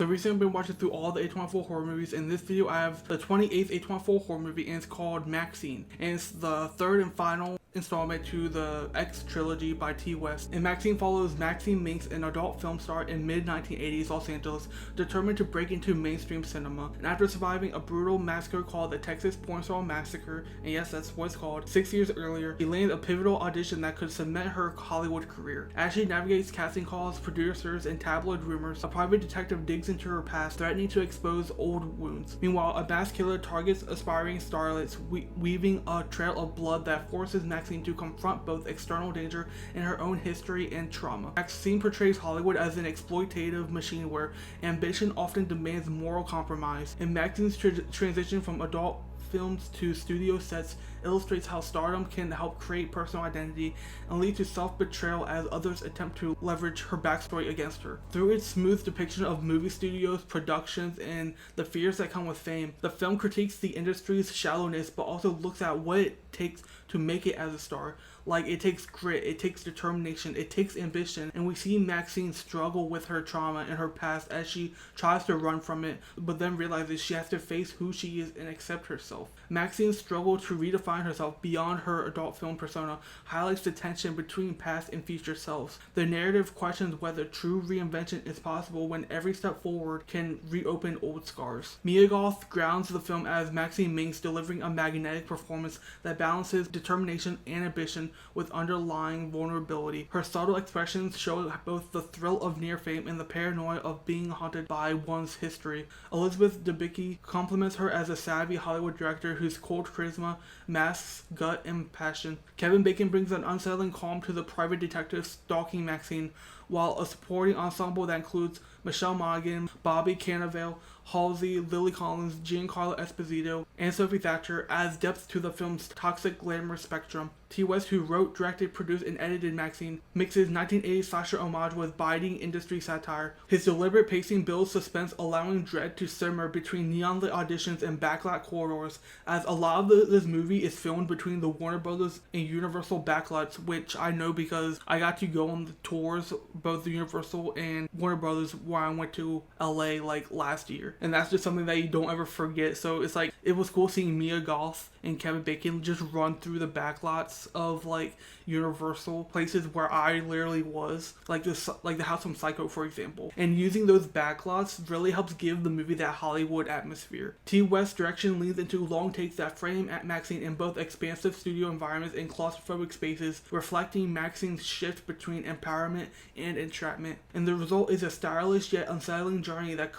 recently I've been watching through all the A24 horror movies. In this video, I have the 28th A24 horror movie, and it's called Maxxxine. And it's the third and final installment to the X trilogy by T. West. And Maxxxine follows Maxine Minks, an adult film star in mid-1980s Los Angeles, determined to break into mainstream cinema. And after surviving a brutal massacre called the Texas Porn Star Massacre, and yes, that's what it's called, 6 years earlier, he landed a pivotal audition that could cement her Hollywood career. As she navigates casting calls, producers, and tabloid rumors, a private detective digs into her past, threatening to expose old wounds. Meanwhile, a mass killer targets aspiring starlets, weaving a trail of blood that forces Maxine to confront both external danger and her own history and trauma. Maxine portrays Hollywood as an exploitative machine where ambition often demands moral compromise, and Maxine's transition from adult films to studio sets illustrates how stardom can help create personal identity and lead to self-betrayal as others attempt to leverage her backstory against her. Through its smooth depiction of movie studios, productions, and the fears that come with fame, the film critiques the industry's shallowness but also looks at what it takes to make it as a star. Like, it takes grit, it takes determination, it takes ambition, and we see Maxine struggle with her trauma and her past as she tries to run from it, but then realizes she has to face who she is and accept herself. Maxine's struggle to redefine herself beyond her adult film persona highlights the tension between past and future selves. The narrative questions whether true reinvention is possible when every step forward can reopen old scars. Mia Goth grounds the film as Maxine Minks, delivering a magnetic performance that balances determination and ambition with underlying vulnerability. Her subtle expressions show both the thrill of near fame and the paranoia of being haunted by one's history. Elizabeth Debicki compliments her as a savvy Hollywood director whose cold charisma masks gut and passion. Kevin Bacon brings an unsettling calm to the private detective stalking Maxine, while a supporting ensemble that includes Michelle Monaghan, Bobby Cannavale, Halsey, Lily Collins, Giancarlo Esposito, and Sophie Thatcher adds depth to the film's toxic glamour spectrum. T. West, who wrote, directed, produced, and edited Maxine, mixes 1980s slasher homage with biting industry satire. His deliberate pacing builds suspense, allowing dread to simmer between neon-lit auditions and backlit corridors, as a lot of this movie is filmed between the Warner Brothers and Universal backlots, which I know because I got to go on the tours, both the Universal and Warner Brothers, where I went to LA like last year. And that's just something that you don't ever forget. So it's like, it was cool seeing Mia Goth and Kevin Bacon just run through the backlots of like Universal places where I literally was, like this, like the House from Psycho, for example. And using those backlots really helps give the movie that Hollywood atmosphere. T. West's direction leads into long takes that frame at Maxine in both expansive studio environments and claustrophobic spaces, reflecting Maxine's shift between empowerment and entrapment. And the result is a stylish yet unsettling journey that